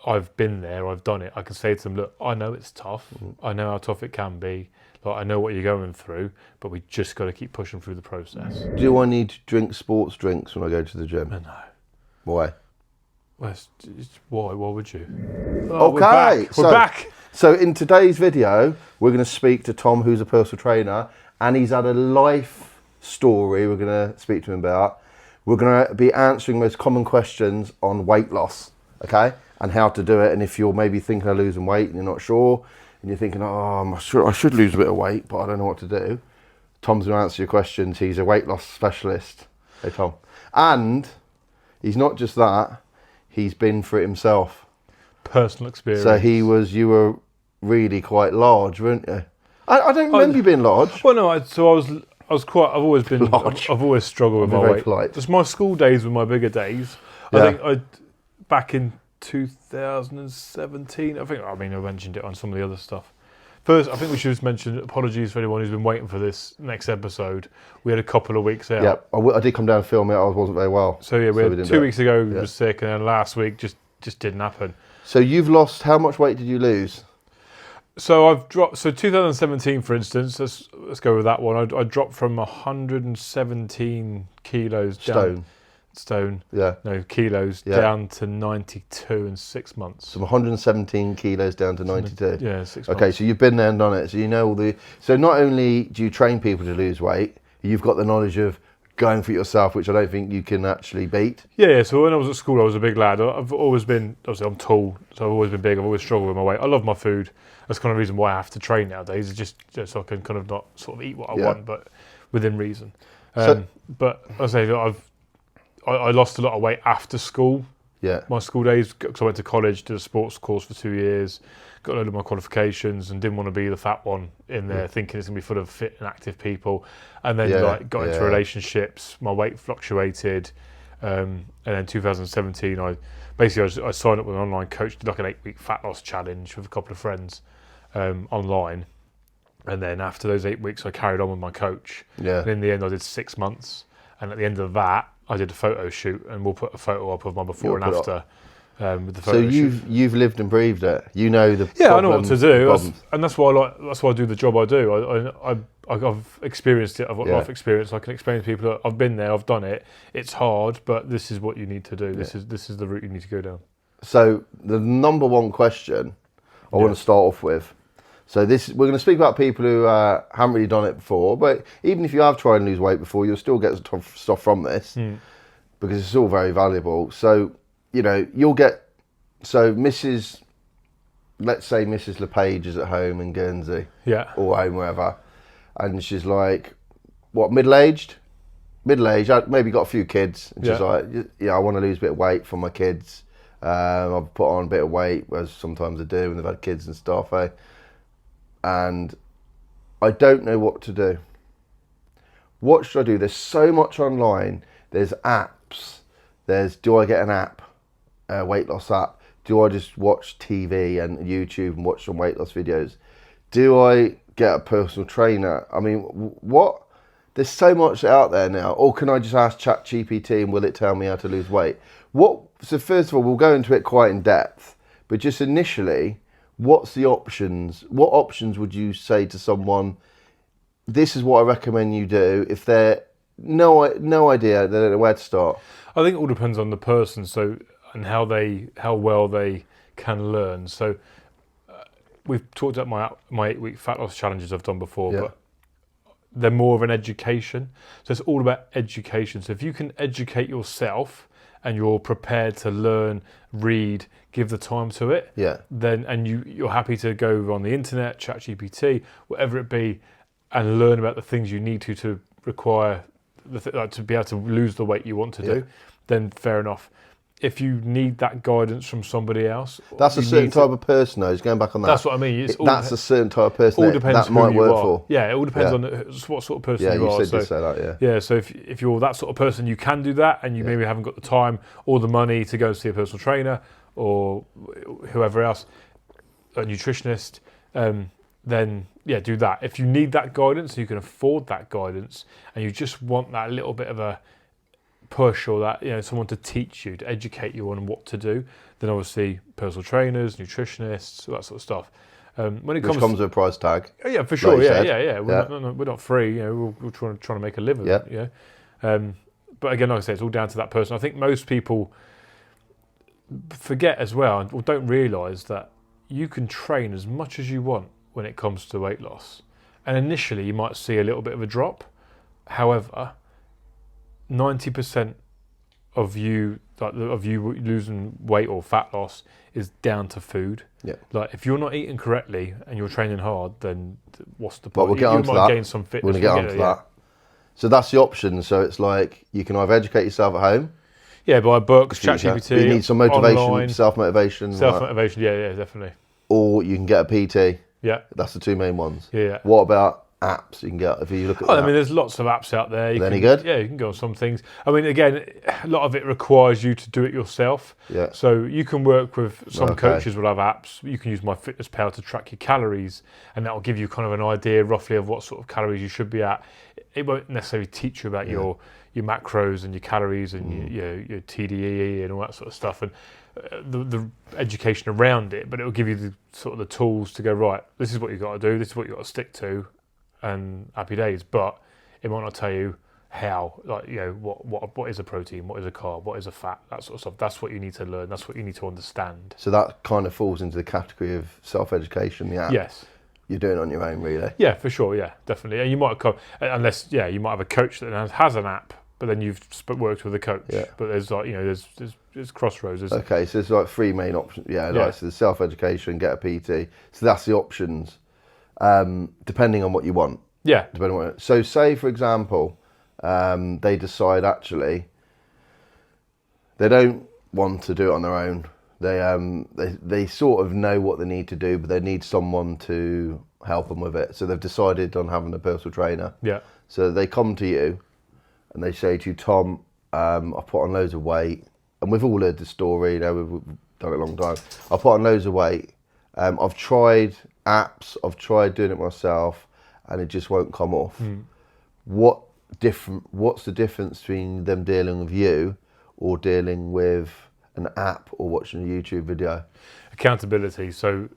I've been there, I've done it. I can say to them, look, I know it's tough. I know how tough it can be. Like, I know what you're going through, but we just got to keep pushing through the process. Do I need to drink sports drinks when I go to the gym? No. Why? Well, why? Why would you? Okay, we're back. So in today's video, we're going to speak to Tom, who's a personal trainer, and he's had a life story we're going to speak to him about. We're going to be answering most common questions on weight loss, okay, and how to do it. And if you're maybe thinking of losing weight and you're not sure, and you're thinking, oh, I should lose a bit of weight, but I don't know what to do, Tom's going to answer your questions. He's a weight loss specialist. Hey, Tom. And he's not just that, he's been for it himself. Personal experience. So you were really quite large, weren't you? I don't remember you being large. Well, no, I was quite. I've always been large. I've always struggled with my weight. Polite. Just my school days were my bigger days. Yeah. I think back in 2017. I mentioned it on some of the other stuff. First, I think we should just mention apologies for anyone who's been waiting for this next episode. We had a couple of weeks out. Yeah, I did come down and film it. I wasn't very well. So yeah, we had 2 weeks ago. We were sick, and then last week just didn't happen. So you've lost. How much weight did you lose? So I've dropped. So 2017, for instance, let's go with that one. I dropped from 117 kilos down. Stone. Yeah. No, kilos down to 92 in 6 months. So 117 kilos down to 92. Yeah, 6 months. Okay, so you've been there and done it. So you know all the. So not only do you train people to lose weight, you've got the knowledge of going for it yourself, which I don't think you can actually beat. Yeah. So when I was at school, I was a big lad. I've always been. Obviously, I'm tall, so I've always been big. I've always struggled with my weight. I love my food. That's kind of the reason why I have to train nowadays. It's just so I can kind of not sort of eat what I want, but within reason. But I say I lost a lot of weight after school. Yeah. My school days, because I went to college, did a sports course for 2 years, got a load of my qualifications, and didn't want to be the fat one in there, thinking it's going to be full of fit and active people. And then got into relationships. My weight fluctuated, and then 2017, I signed up with an online coach, did like an 8-week fat loss challenge with a couple of friends online. And then after those 8 weeks, I carried on with my coach. Yeah. And in the end, I did 6 months. And at the end of that, I did a photo shoot, and we'll put a photo up of my before and after with the photo shoot. So you've lived and breathed it. You know the I know what to do, and that's why I do the job I do. I've experienced it. I've got life experience. I can explain to people that I've been there, I've done it. It's hard, but this is what you need to do. This is the route you need to go down. So the number one question I want to start off with. So we're going to speak about people who haven't really done it before, but even if you have tried and lose weight before, you'll still get stuff from this because it's all very valuable. So, you'll get, let's say Mrs. LePage is at home in Guernsey or home wherever, and she's like, what, middle-aged, maybe got a few kids, and she's like, I want to lose a bit of weight for my kids. I've put on a bit of weight, as sometimes I do when they've had kids and stuff, and I don't know what to do. What should I do? There's so much online. There's apps. Do I get an app, a weight loss app? Do I just watch TV and YouTube and watch some weight loss videos? Do I get a personal trainer? I mean, what? There's so much out there now. Or can I just ask ChatGPT and will it tell me how to lose weight? So first of all, we'll go into it quite in depth, but just initially, what's the options? What options would you say to someone, this is what I recommend you do, if they're no idea, they don't know where to start? I think it all depends on the person, and how well they can learn. So we've talked about my 8-week fat loss challenges I've done before, but they're more of an education. So it's all about education. So if you can educate yourself and you're prepared to learn, read, give the time to it, then you're happy to go on the internet, ChatGPT, whatever it be, and learn about the things you need to require to be able to lose the weight you want to do, then fair enough. If you need that guidance from somebody else, that's a certain type of person. Though, going back on that. That's what I mean. That's a certain type of person. All depends that might who work you are. For. Yeah, it all depends on what sort of person you are. You said that. Yeah. So if you're that sort of person, you can do that, and you maybe haven't got the time or the money to go see a personal trainer or whoever else, a nutritionist. Then do that. If you need that guidance, you can afford that guidance, and you just want that little bit of a push or that someone to teach you, to educate you on what to do, then obviously personal trainers, nutritionists, all that sort of stuff. Which comes with a price tag. Oh, yeah, for sure. Like yeah. We're not free. We're trying to make a living. Yeah. But again, like I said, it's all down to that person. I think most people forget as well, or don't realise that you can train as much as you want when it comes to weight loss. And initially, you might see a little bit of a drop. However, 90% of you losing weight or fat loss is down to food. Yeah. Like if you're not eating correctly and you're training hard, then what's the point? But we'll get onto that. Gain some fitness. We'll get onto that. So that's the option. So it's like you can either educate yourself at home. Yeah, by books, ChatGPT. You need some motivation, online, self-motivation. Self-motivation, yeah, definitely. Or you can get a PT. Yeah. That's the two main ones. Yeah. What about apps you can get if you look at I mean, there's lots of apps out there. Any good? Yeah, you can go on some things. I mean, again, a lot of it requires you to do it yourself. Yeah. So you can work with some coaches will have apps. You can use MyFitnessPal to track your calories, and that will give you kind of an idea roughly of what sort of calories you should be at. It won't necessarily teach you about your macros and your calories and your TDEE and all that sort of stuff and the education around it, but it will give you the sort of the tools to go, right, this is what you've got to do, this is what you've got to stick to, and happy days. But it might not tell you how, like, what is a protein, what is a carb, what is a fat, that sort of stuff. That's what you need to learn, that's what you need to understand. So that kind of falls into the category of self-education, the app. Yes. You're doing it on your own, really. Yeah, for sure, yeah, definitely. And you might come, you might have a coach that has an app, but then you've worked with a coach. Yeah. But there's like, there's crossroads. Okay, so there's like three main options. So the self-education, get a PT. So that's the options, depending on what you want. Yeah. Depending on what. So say, for example, they decide actually they don't want to do it on their own. They sort of know what they need to do, but they need someone to help them with it. So they've decided on having a personal trainer. Yeah. So they come to you and they say to you, Tom, I've put on loads of weight. And we've all heard the story, we've done it a long time. I've put on loads of weight. I've tried apps, I've tried doing it myself, and it just won't come off. What's the difference between them dealing with you or dealing with an app or watching a YouTube video? Accountability. So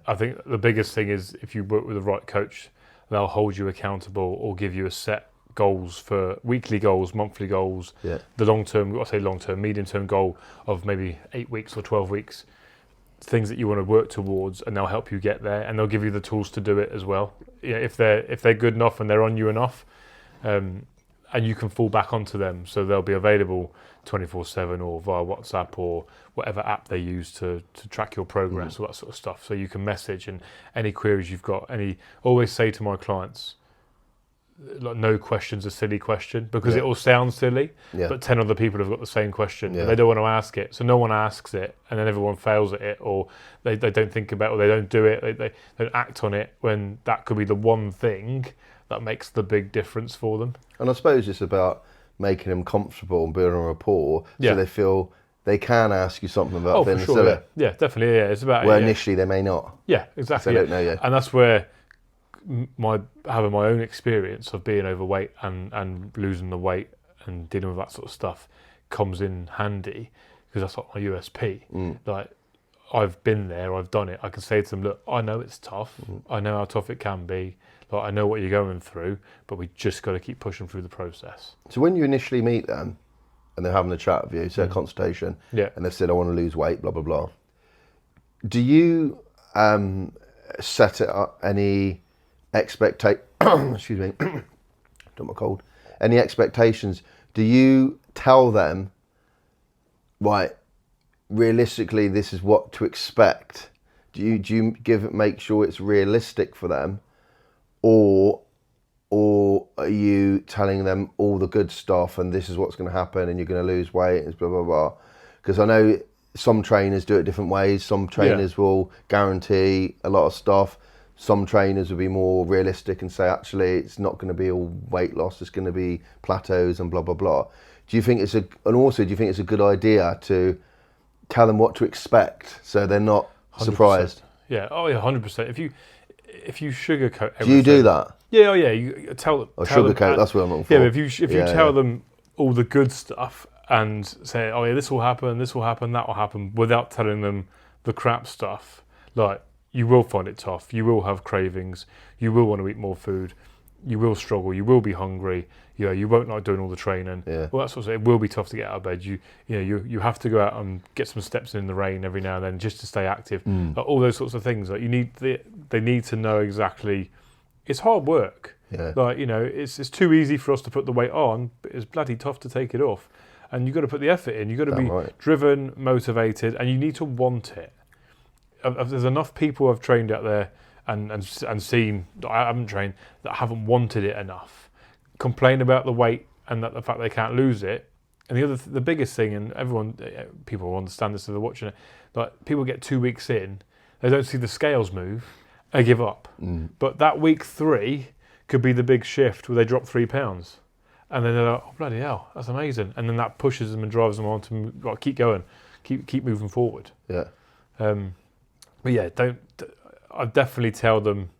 I think the biggest thing is if you work with the right coach, they'll hold you accountable or give you a set goals for weekly goals, monthly goals, the long-term, medium-term goal of maybe 8 weeks or 12 weeks, things that you want to work towards, and they'll help you get there, and they'll give you the tools to do it as well. If they're good enough and they're on you enough, and you can fall back onto them, so they'll be available 24/7 or via WhatsApp or whatever app they use to track your progress, all that sort of stuff. So you can message, and any queries you've got, always say to my clients, like, no question's a silly question, because it all sounds silly, but 10 other people have got the same question and they don't want to ask it, so no one asks it, and then everyone fails at it, or they don't think about it, or they don't do it, they don't act on it, when that could be the one thing that makes the big difference for them. And I suppose it's about making them comfortable and building a rapport, so they feel they can ask you something about things. For sure, yeah, definitely, yeah. It's about where initially they may not. Yeah, exactly. They don't know yet, and that's where having my own experience of being overweight and losing the weight and dealing with that sort of stuff comes in handy, because that's like my USP. Like, I've been there, I've done it. I can say to them, look, I know it's tough. I know how tough it can be. Like, I know what you're going through, but we just got to keep pushing through the process. So when you initially meet them and they're having a chat with you, say a consultation, and they've said, I want to lose weight, blah, blah, blah. Do you set it up any excuse me, don't my cold. Any expectations? Do you tell them, right, realistically, this is what to expect? Do you make sure it's realistic for them, or are you telling them all the good stuff and this is what's going to happen and you're going to lose weight and blah blah blah? Because I know some trainers do it different ways. Some trainers will guarantee a lot of stuff. Some trainers will be more realistic and say, actually, it's not going to be all weight loss. It's going to be plateaus and blah, blah, blah. Do you think it's a good idea to tell them what to expect so they're not 100%. Surprised? Yeah. Oh, yeah, 100%. If you sugarcoat everything. Do you do that? Yeah. Oh, yeah. You tell them. Sugarcoat. That's what I'm looking for. Yeah. If you tell them all the good stuff and say, oh yeah, this will happen, that will happen, without telling them the crap stuff. Like, you will find it tough, you will have cravings, you will want to eat more food, you will struggle, you will be hungry, you won't like doing all the training. Well, that's what it will be tough to get out of bed. You have to go out and get some steps in the rain every now and then just to stay active. Like, all those sorts of things. Like, they need to know exactly. It's hard work. Like, it's too easy for us to put the weight on, but it's bloody tough to take it off. And you've got to put the effort in. You've got to be driven, motivated, and you need to want it. There's enough people I've trained out there and seen that I haven't trained that haven't wanted it enough. Complain about the weight and the fact they can't lose it. And the biggest thing, and people will understand this if they're watching it, like, people get 2 weeks in, they don't see the scales move, they give up. But that week 3 could be the big shift where they drop 3 pounds. And then they're like, oh, bloody hell, that's amazing. And then that pushes them and drives them on to, like, keep going, keep moving forward. But yeah, I definitely tell them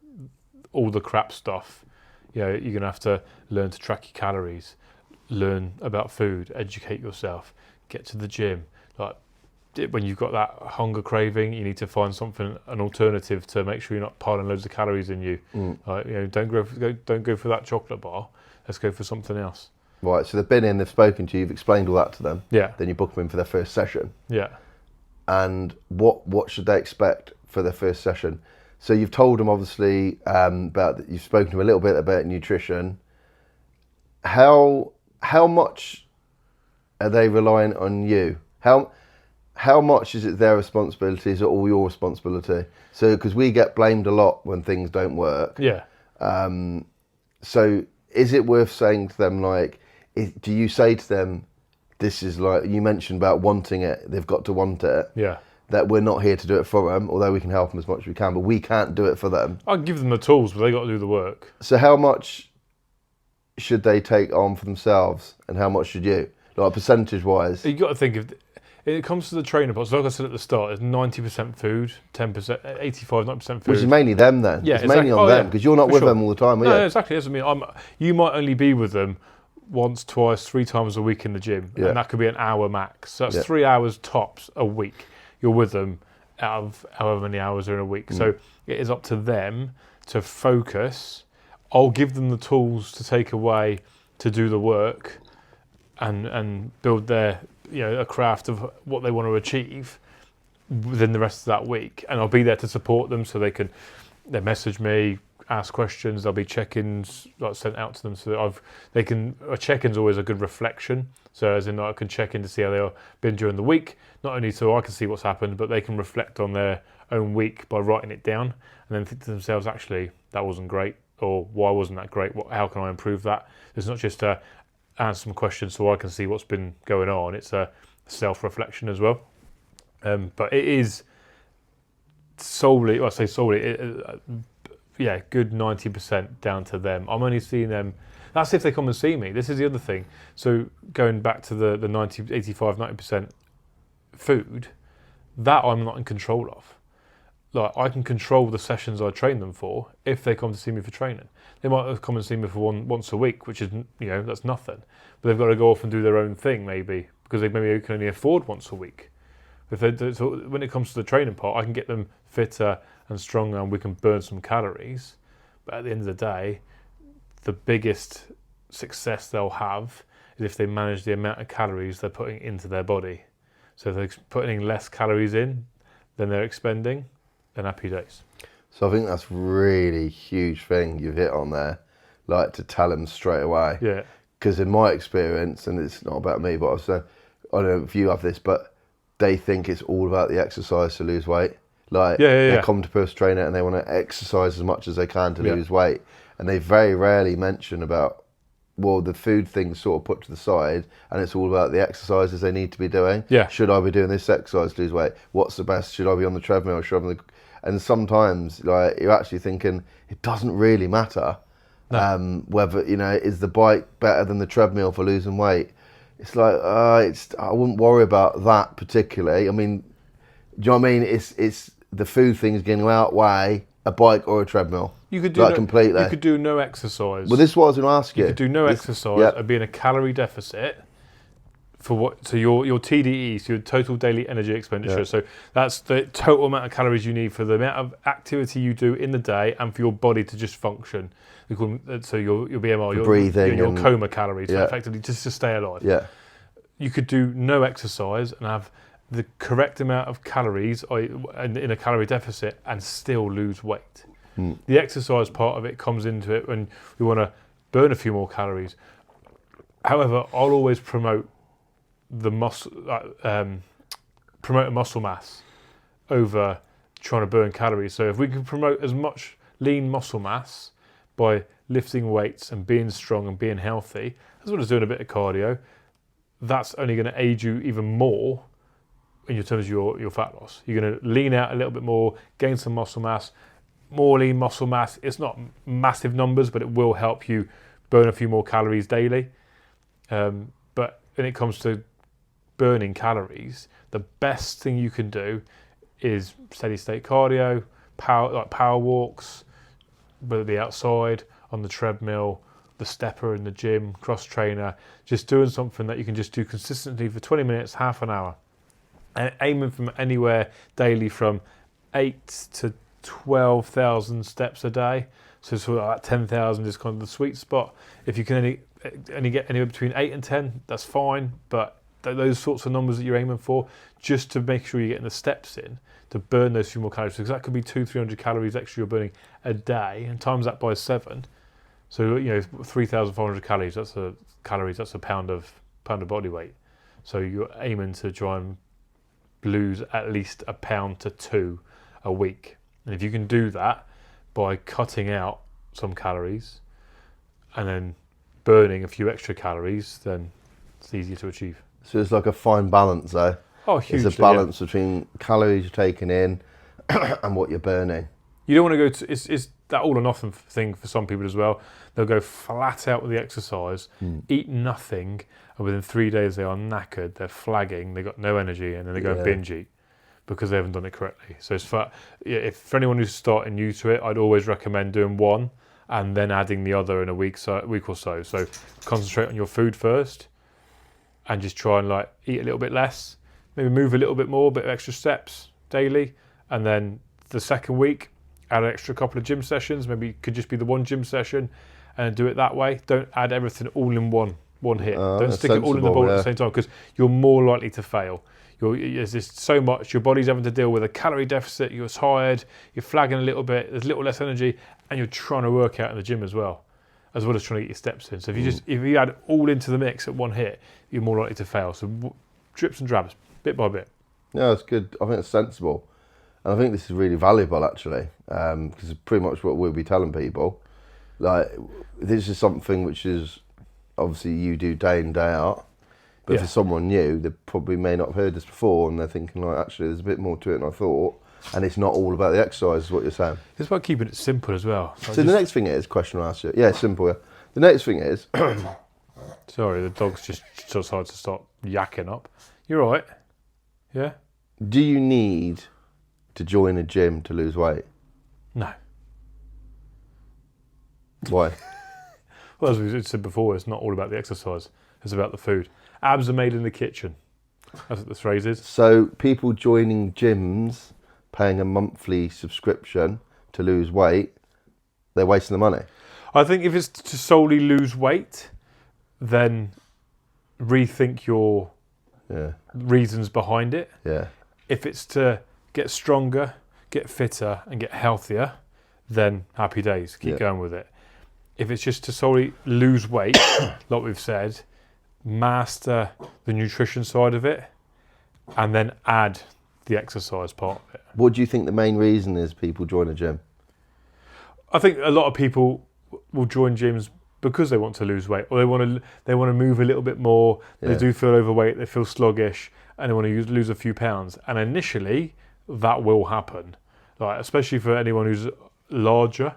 all the crap stuff. You're going to have to learn to track your calories, learn about food, educate yourself, get to the gym. Like, when you've got that hunger craving, you need to find an alternative to make sure you're not piling loads of calories in you. Like, don't go for that chocolate bar. Let's go for something else. Right. So they've been in, they've spoken to you, you've explained all that to them. Yeah. Then you book them in for their first session. Yeah. And what should they expect for their first session? So you've told them, obviously, you've spoken to them a little bit about nutrition. How much are they reliant on you? How much is it their responsibility? Is it all your responsibility? So, because we get blamed a lot when things don't work. Yeah. So is it worth saying to them, like, do you say to them, this is like, you mentioned about wanting it, they've got to want it. Yeah. That we're not here to do it for them, although we can help them as much as we can, but we can't do it for them. I'll give them the tools, but they got to do the work. So how much should they take on for themselves, and how much should you? Like, percentage-wise? You got to think, if it comes to the training parts, like I said at the start, it's 90% food, 10%, 85-90% food. Which is mainly them then. Yeah, it's mainly on them, because you're not with them all the time, are you? No, exactly. That's what I mean. You might only be with them once, twice, 3 times a week in the gym, and that could be an hour max. So that's 3 hours tops a week. You're with them out of however many hours are in a week. So it is up to them to focus. I'll give them the tools to take away to do the work and build their, a craft of what they want to achieve within the rest of that week. And I'll be there to support them, so they message me, ask questions. There'll be check-ins sent out to them, so that a check-in's always a good reflection. So as in, I can check in to see how they've been during the week, not only so I can see what's happened, but they can reflect on their own week by writing it down, and then think to themselves, actually, that wasn't great, or why wasn't that great? How can I improve that? It's not just to answer some questions so I can see what's been going on. It's a self-reflection as well. But it is solely, good 90% down to them. I'm only seeing them. That's if they come and see me. This is the other thing. So going back to the 90% food, that I'm not in control of. Like, I can control the sessions I train them for if they come to see me for training. They might come and see me for once a week, which is, that's nothing. But they've got to go off and do their own thing, maybe, because they maybe can only afford once a week. So when it comes to the training part, I can get them fitter and stronger, and we can burn some calories. But at the end of the day, the biggest success they'll have is if they manage the amount of calories they're putting into their body. So if they're putting less calories in than they're expending, then happy days. So I think that's really huge thing you've hit on there, like, to tell them straight away. Yeah. Because in my experience, and it's not about me, but I don't know if you have this, but they think it's all about the exercise to lose weight. Like, they come to personal trainer and they want to exercise as much as they can to lose weight. And they very rarely mention about, well, the food thing's sort of put to the side, and it's all about the exercises they need to be doing. Yeah. Should I be doing this exercise to lose weight? What's the best? Should I be on the treadmill? Should I be on the... And sometimes, like, you're actually thinking, it doesn't really matter. No. Whether, is the bike better than the treadmill for losing weight? It's like, I wouldn't worry about that particularly. I mean, do you know what I mean? It's the food thing's going to outweigh a bike or a treadmill. You could do completely. You could do no exercise. Well, this is what I was going to ask you. You could do no exercise and be in a calorie deficit for what? So your TDE, so your total daily energy expenditure. So that's the total amount of calories you need for the amount of activity you do in the day and for your body to just function. So your BMR, your breathing, your coma calories, so effectively just to stay alive. Yeah. You could do no exercise and have the correct amount of calories in a calorie deficit and still lose weight. The exercise part of it comes into it when we want to burn a few more calories. However, I'll always promote the muscle mass over trying to burn calories. So if we can promote as much lean muscle mass by lifting weights and being strong and being healthy, as well as doing a bit of cardio, that's only going to aid you even more in terms of your fat loss. You're going to lean out a little bit more, gain some muscle mass, more lean muscle mass. It's not massive numbers, but it will help you burn a few more calories daily. But when it comes to burning calories, the best thing you can do is steady state cardio, power walks, whether it be outside, on the treadmill, the stepper in the gym, cross trainer, just doing something that you can just do consistently for 20 minutes, half an hour. And aiming from anywhere daily from 8 to 12,000 steps a day. So sort of like 10,000 is kind of the sweet spot. If you can only get anywhere between 8 and 10, that's fine. But those sorts of numbers that you're aiming for, just to make sure you're getting the steps in to burn those few more calories, because that could be 200-300 calories extra you're burning a day, and times that by 7. So 3,500 calories. That's a pound of body weight. So you're aiming to try and lose at least 1 pound to 2 a week. And if you can do that by cutting out some calories and then burning a few extra calories, then it's easier to achieve. So it's like a fine balance, though. Oh, hugely. It's a balance between calories you're taking in and what you're burning. You don't want to go to... It's that all or nothing thing for some people as well. They'll go flat out with the exercise, eat nothing, and within 3 days they are knackered, they're flagging, they've got no energy, and then they go and binge eat because they haven't done it correctly. So it's for anyone who's starting new to it, I'd always recommend doing one and then adding the other in a week or so. So concentrate on your food first and just try and eat a little bit less, maybe move a little bit more, a bit of extra steps daily, and then the second week, add an extra couple of gym sessions. Maybe it could just be the one gym session and do it that way. Don't add everything all in one hit. Don't stick it all in the bowl at the same time, because you're more likely to fail. There's just so much. Your body's having to deal with a calorie deficit. You're tired. You're flagging a little bit. There's a little less energy, and you're trying to work out in the gym as well as trying to get your steps in. So if you add all into the mix at one hit, you're more likely to fail. So drips and drabs, bit by bit. Yeah, that's good. I think it's sensible. And I think this is really valuable, actually, because it's pretty much what we'll be telling people. This is something which is obviously you do day in, day out. But for someone new, they probably may not have heard this before, and they're thinking, actually, there's a bit more to it than I thought. And it's not all about the exercise, is what you're saying. It's about keeping it simple as well. So the next thing is, question I asked you. Yeah, simple. Yeah. The next thing is... Sorry, the dog's just decided to start yakking up. You're all right? Yeah? Do you need to join a gym to lose weight? No. Why? Well, as we said before, it's not all about the exercise. It's about the food. Abs are made in the kitchen. That's what the phrase is. So people joining gyms, paying a monthly subscription to lose weight, they're wasting the money. I think if it's to solely lose weight, then rethink your reasons behind it. Yeah. If it's to get stronger, get fitter, and get healthier, then happy days. Keep going with it. If it's just to solely lose weight, like we've said, master the nutrition side of it, and then add the exercise part of it. What do you think the main reason is people join a gym? I think a lot of people will join gyms because they want to lose weight, or they want to move a little bit more. They do feel overweight, they feel sluggish, and they want to lose a few pounds. And initially, that will happen, especially for anyone who's larger,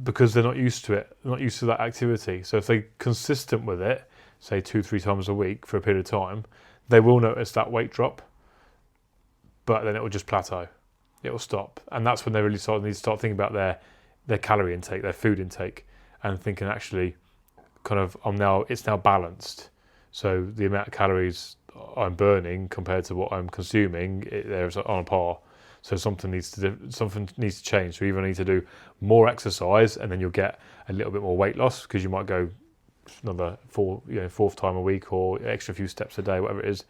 because they're not used to it, not used to that activity. So if they're consistent with it, say 2-3 times a week for a period of time, they will notice that weight drop, but then it will just plateau. It will stop. And that's when they really need to start thinking about their calorie intake, their food intake, and thinking actually it's now balanced. So the amount of calories I'm burning compared to what I'm consuming, there's on a par. So something needs to change. So you either need to do more exercise, and then you'll get a little bit more weight loss because you might go another fourth time a week or extra few steps a day, whatever it is,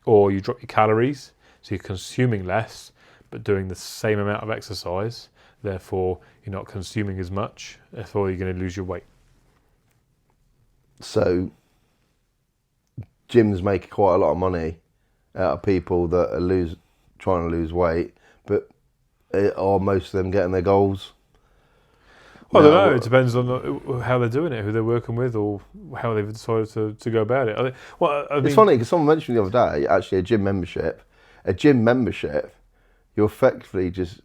or you drop your calories, so you're consuming less but doing the same amount of exercise. Therefore, you're not consuming as much. Therefore, you're going to lose your weight. So, gyms make quite a lot of money out of people that are trying to lose weight, but are most of them getting their goals? Well, I don't know. It depends on how they're doing it, who they're working with, or how they've decided to go about it. It's funny because someone mentioned the other day, actually, a gym membership, you're effectively just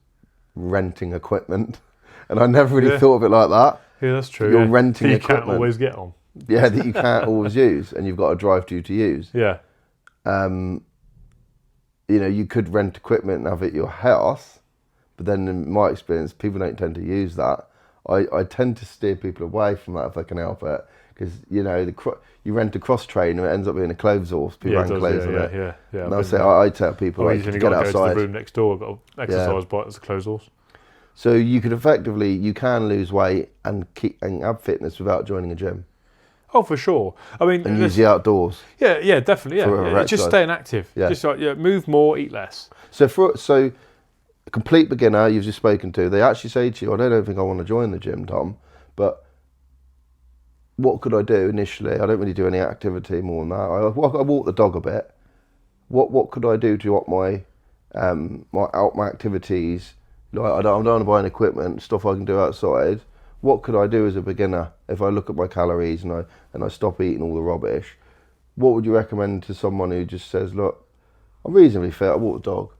renting equipment. And I never really thought of it like that. Yeah, that's true. You're renting equipment. You can't always get on. Yeah, that you can't always use, and you've got to drive to use. Yeah. You could rent equipment and have it at your house, but then in my experience, people don't tend to use that. I tend to steer people away from that if I can help it, because you rent a cross trainer and it ends up being a clothes horse. People hang clothes on it. Yeah. And I tell people to get outside. Go to the room next door, got an exercise bike as a clothes horse. So you can lose weight and have fitness without joining a gym. Oh, for sure. I mean, and use the outdoors. Yeah, definitely. Yeah, just staying active. Yeah. Just move more, eat less. So a complete beginner you've just spoken to, they actually say to you, I don't think I want to join the gym, Tom, but what could I do initially? I don't really do any activity more than that. I walk the dog a bit. What could I do to up my activities? Like I don't want to buy any equipment, stuff I can do outside. What could I do as a beginner if I look at my calories and I stop eating all the rubbish? What would you recommend to someone who just says, look, I'm reasonably fit, I walk the dog.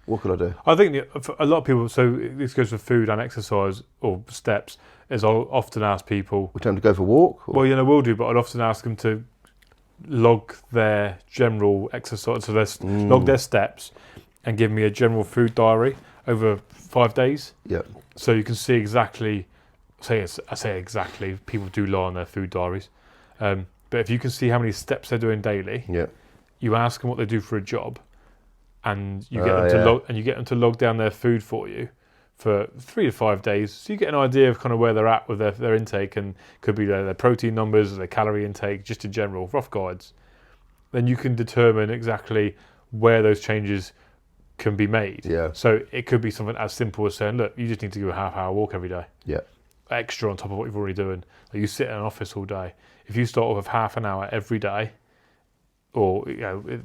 What could I do? I think for a lot of people, so this goes for food and exercise or steps, is I'll often ask people... We tend to go for a walk? Or? Well, we'll do, but I'd often ask them to log their general exercise, so log their steps and give me a general food diary over 5 days. Yeah. So you can see exactly... I say exactly, people do lie on their food diaries. But if you can see how many steps they're doing daily, you ask them what they do for a job, and you get them to log down their food for you for 3 to 5 days. So you get an idea of kind of where they're at with their intake, and could be their protein numbers, their calorie intake, just in general, rough guides. Then you can determine exactly where those changes can be made. Yeah. So it could be something as simple as saying, look, you just need to do a half-hour walk every day. Yeah. Extra on top of what you're already doing. Like you sit in an office all day. If you start off with half an hour every day, or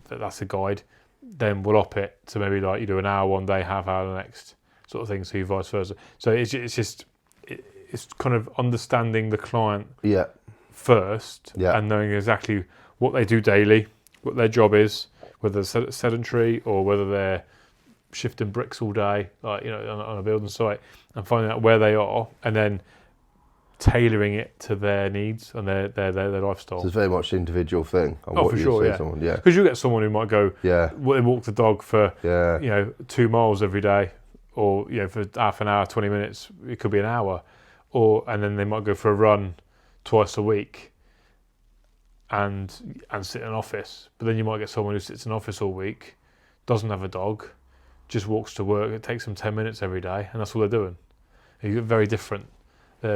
that's a guide, then we'll up it to maybe like you do an hour one day, half hour the next, sort of thing. So you vice versa. So it's kind of understanding the client first, and knowing exactly what they do daily, what their job is, whether they're sedentary or whether they're shifting bricks all day, like on a building site, and finding out where they are, and then tailoring it to their needs and their lifestyle. So it's very much an individual thing. For sure, yeah. Because you get someone who might go, they walk the dog for 2 miles every day, or for half an hour, 20 minutes. It could be an hour, and then they might go for a run twice a week, and sit in an office. But then you might get someone who sits in an office all week, doesn't have a dog, just walks to work. It takes them 10 minutes every day, and that's all they're doing. And you get very different.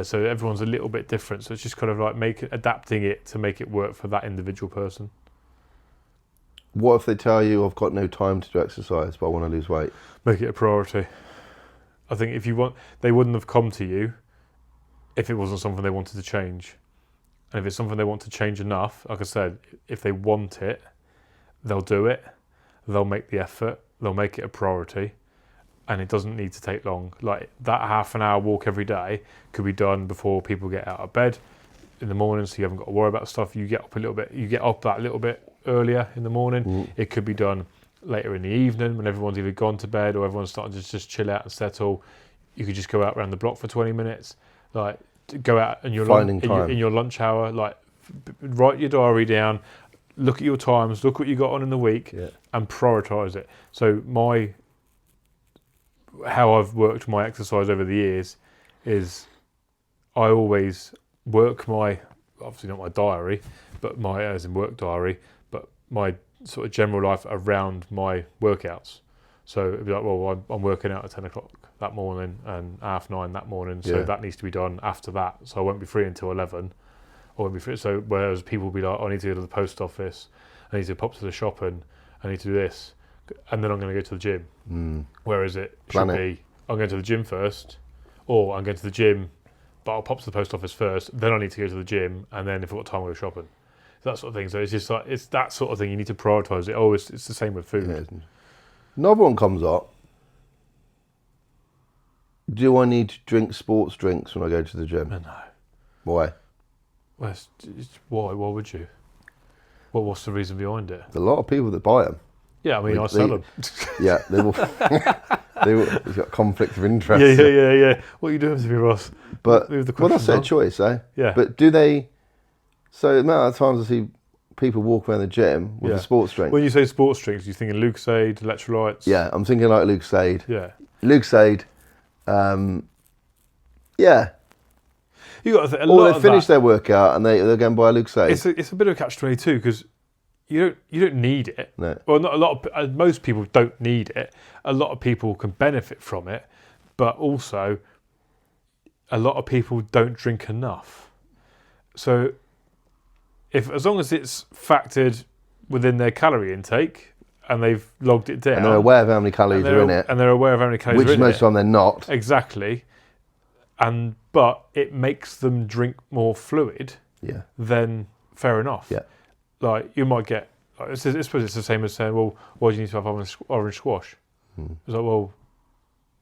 So everyone's a little bit different. So it's just kind of like adapting it to make it work for that individual person. What if they tell you, I've got no time to do exercise, but I want to lose weight? Make it a priority. I think they wouldn't have come to you if it wasn't something they wanted to change. And if it's something they want to change enough, like I said, if they want it, they'll do it. They'll make the effort. They'll make it a priority. And it doesn't need to take long. Like that half an hour walk every day could be done before people get out of bed in the morning, so you haven't got to worry about stuff. You get up that little bit earlier in the morning. It could be done later in the evening when everyone's either gone to bed or everyone's starting to just chill out and settle. You could just go out around the block for 20 minutes. Like go out in your lunch hour. Like write your diary down, look at your times, look what you got on in the week, and prioritise it. So how I've worked my exercise over the years is I always work obviously not my diary, but as in work diary, but my sort of general life around my workouts. So it'd be like, well, I'm working out at 10 o'clock that morning and 9:30 that morning, so that needs to be done after that. So I won't be free until 11. I won't be free. So whereas people will be like, I need to go to the post office, I need to pop to the shop, and I need to do this, and then I'm going to go to the gym. Whereas it should be, I'm going to the gym first, or I'm going to the gym, but I'll pop to the post office first, then I need to go to the gym, and then if I've got time, I'll go shopping. That sort of thing. So it's just like, it's that sort of thing. You need to prioritise it. It's the same with food. Yeah. Another one comes up. Do I need to drink sports drinks when I go to the gym? No. Why? Well, why? Why would you? What's the reason behind it? There's a lot of people that buy them. Yeah, I mean, I sell them. Yeah, they will. They've got conflict of interest. Yeah. What are you doing to me, Ross? But that's their choice, eh? Yeah. But do they? So the amount of times I see people walk around the gym with a sports drink. When you say sports drinks, you're thinking Lucozade, electrolytes. Yeah, I'm thinking like Lucozade. Yeah. Lucozade. Yeah. You got to or they finish their workout and they're going to buy a Lucozade. It's a bit of a catch-22 because you don't need it. No. Well, not a lot of most people don't need it. A lot of people can benefit from it, but also a lot of people don't drink enough. So as long as it's factored within their calorie intake and they've logged it down, and they're aware of how many calories are in it, and they're aware of how many calories which are in most of the time they're not. Exactly. But it makes them drink more fluid. Yeah. Then fair enough. Yeah. Like you might get. I suppose it's the same as saying, well, why do you need to have orange squash? It's like, well,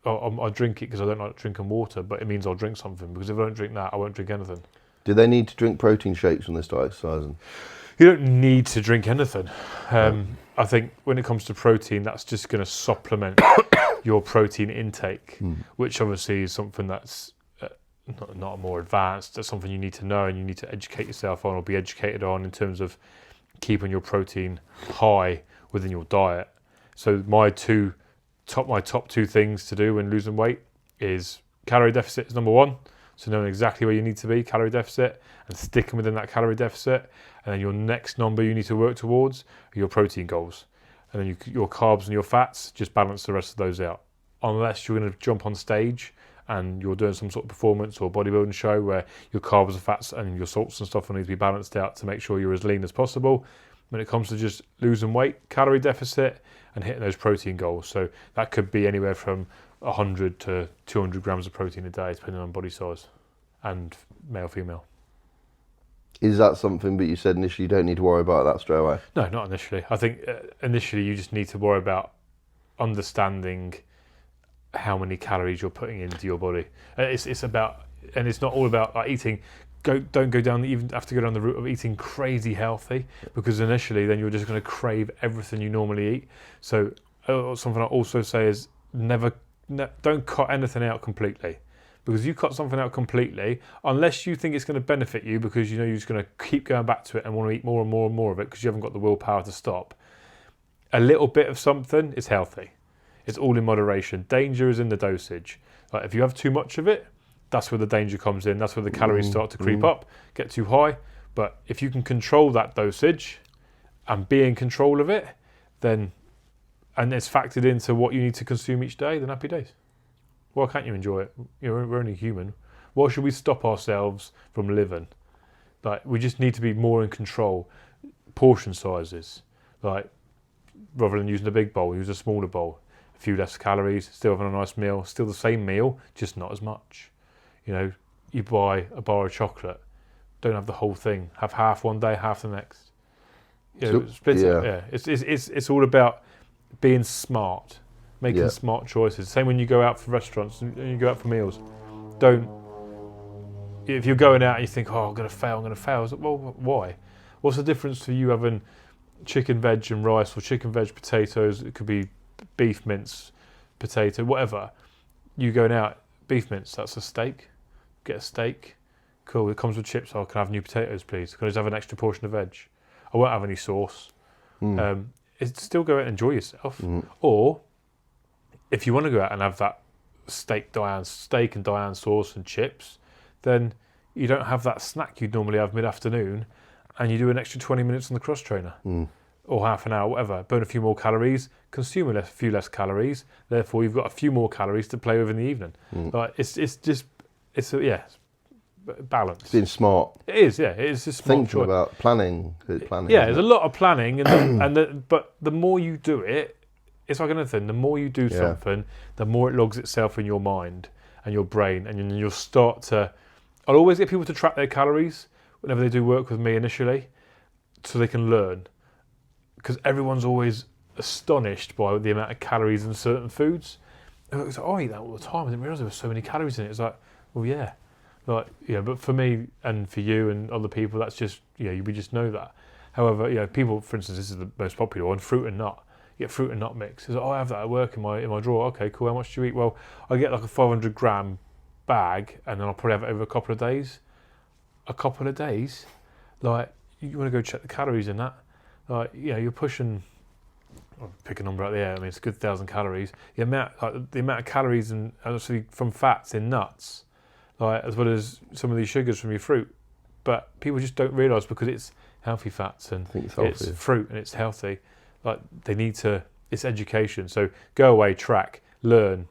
I drink it because I don't like drinking water, but it means I'll drink something, because if I don't drink that, I won't drink anything. Do they need to drink protein shakes when they start exercising? You don't need to drink anything. I think when it comes to protein, that's just going to supplement your protein intake, which obviously is something that's not more advanced. That's something you need to know and you need to educate yourself on or be educated on in terms of keeping your protein high within your diet. So my top two things to do when losing weight is calorie deficit is number one. So knowing exactly where you need to be, calorie deficit, and sticking within that calorie deficit. And then your next number you need to work towards are your protein goals. And then your carbs and your fats, just balance the rest of those out. Unless you're going to jump on stage and you're doing some sort of performance or bodybuilding show where your carbs and fats and your salts and stuff will need to be balanced out to make sure you're as lean as possible. When it comes to just losing weight, calorie deficit and hitting those protein goals. So that could be anywhere from 100 to 200 grams of protein a day, depending on body size and male, female. Is that something that you said initially you don't need to worry about that straight away? No, not initially. I think initially you just need to worry about understanding how many calories you're putting into your body. It's about, and it's not all about like eating. Don't go down. Even have to go down the route of eating crazy healthy, because initially then you're just going to crave everything you normally eat. So something I also say is don't cut anything out completely, because you cut something out completely, unless you think it's going to benefit you, because you know you're just going to keep going back to it and want to eat more and more and more of it because you haven't got the willpower to stop. A little bit of something is healthy. It's all in moderation. Danger is in the dosage. Like if you have too much of it, that's where the danger comes in. That's where the calories start to creep up, get too high. But if you can control that dosage and be in control of it, then, and it's factored into what you need to consume each day, then happy days. Why can't you enjoy it? We're only human. Why should we stop ourselves from living? Like, we just need to be more in control. Portion sizes, like rather than using a big bowl, use a smaller bowl. A few less calories, still having a nice meal, still the same meal, just not as much. You buy a bar of chocolate, don't have the whole thing. Have half one day, half the next. Split it. Yeah, it's all about being smart, making smart choices. Same when you go out for restaurants and you go out for meals. If you're going out and you think, oh, I'm going to fail. It's like, well, why? What's the difference to you having chicken, veg and rice, or chicken, veg, potatoes? It could be beef mince, potato, whatever. You going out, beef mince, that's a steak. Get a steak. Cool, it comes with chips. Oh, can I have new potatoes, please? Can I just have an extra portion of veg? I won't have any sauce. It's still go out and enjoy yourself. Or if you want to go out and have that steak and Diane sauce and chips, then you don't have that snack you'd normally have mid-afternoon, and you do an extra 20 minutes on the cross trainer, or half an hour, whatever, burn a few more calories, consume a few less calories, therefore you've got a few more calories to play with in the evening. Like it's balance. Being smart. It is, yeah. It is just smart thinking choice. about planning. Yeah, there's a lot of planning, but the more you do it, it's like anything. The more you do something, the more it logs itself in your mind and your brain, and then you'll start to. I'll always get people to track their calories whenever they do work with me initially, so they can learn. Because everyone's always astonished by the amount of calories in certain foods. It's like, I eat that all the time. I didn't realise there were so many calories in it. It's like, well, yeah. Like, but for me and for you and other people, that's just, we just know that. However, people, for instance, this is the most popular one, fruit and nut. You get fruit and nut mix. It's like, I have that at work in my drawer. Okay, cool. How much do you eat? Well, I get like a 500 gram bag, and then I'll probably have it over a couple of days. A couple of days? Like, you want to go check the calories in that. Like, you're pushing, I'll pick a number out of the air, I mean, it's a good 1,000 calories. The amount of calories and actually from fats in nuts, like, as well as some of these sugars from your fruit. But people just don't realise, because it's healthy fats and it's fruit and it's healthy. Like, they need to, it's education. So go away, track, learn.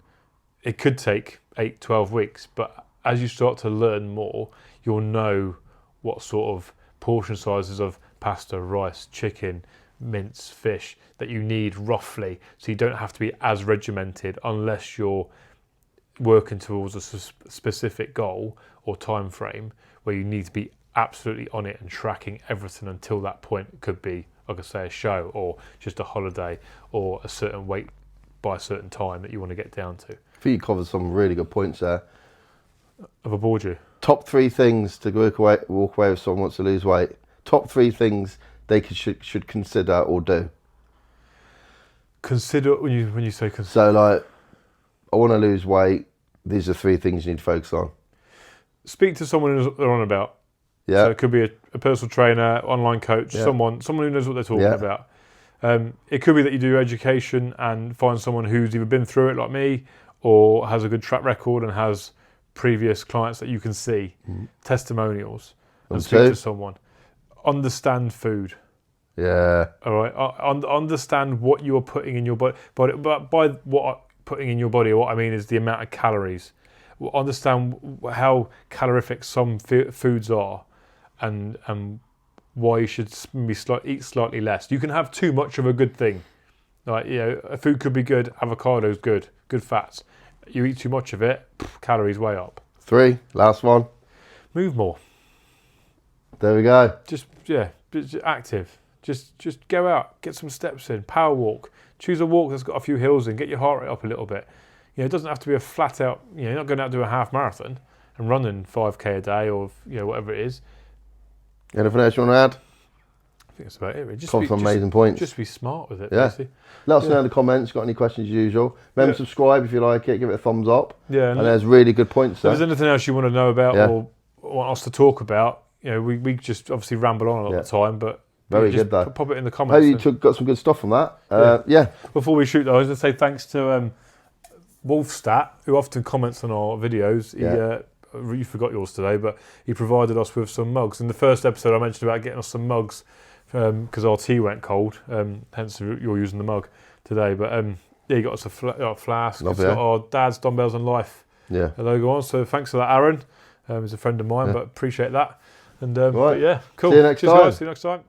It could take 8, 12 weeks, but as you start to learn more, you'll know what sort of portion sizes of pasta, rice, chicken, mince, fish that you need roughly, so you don't have to be as regimented unless you're working towards a specific goal or time frame where you need to be absolutely on it and tracking everything until that point. It could be, like I say, a show or just a holiday or a certain weight by a certain time that you want to get down to. I think you covered some really good points there. Have I bored you? Top 3 things to walk away with someone who wants to lose weight. Top 3 things they should consider or do. Consider, when you say consider. So, like, I want to lose weight. These are 3 things you need to focus on. Speak to someone who's they're on about. Yeah. So it could be a personal trainer, online coach, someone who knows what they're talking about. It could be that you do education and find someone who's either been through it like me, or has a good track record and has previous clients that you can see, testimonials, and speak to someone. Understand food. Yeah. All right. Understand what you are putting in your body. But by what putting in your body, what I mean is the amount of calories. Understand how calorific some foods are, and why you should eat slightly less. You can have too much of a good thing. Like, a food could be good. Avocado's good fats. You eat too much of it, calories way up. 3, last one. Move more. There we go. Just active. Just go out, get some steps in, power walk. Choose a walk that's got a few hills in, get your heart rate up a little bit. It doesn't have to be a flat out, you're not going out to do a half marathon and running 5k a day or whatever it is. Anything else you want to add? I think that's about it. Just some amazing points. Just be smart with it. Yeah. Basically. Let us know in the comments. Got any questions as usual? Remember, subscribe if you like it. Give it a thumbs up. Yeah. And there's really good points there. If there's anything else you want to know about or want us to talk about, we just obviously ramble on a lot of the time, but very good though. Pop it in the comments. Hope you got some good stuff from that. Before we shoot though, I was going to say thanks to Wolfstat, who often comments on our videos. You forgot yours today, but he provided us with some mugs. In the first episode I mentioned about getting us some mugs because our tea went cold, hence you're using the mug today. But he got us a flask. It's got our Dad's Dumbbells and Life logo on. So thanks for that, Aaron. He's a friend of mine, but appreciate that. And right. But cool. See you next time. Guys. See you next time.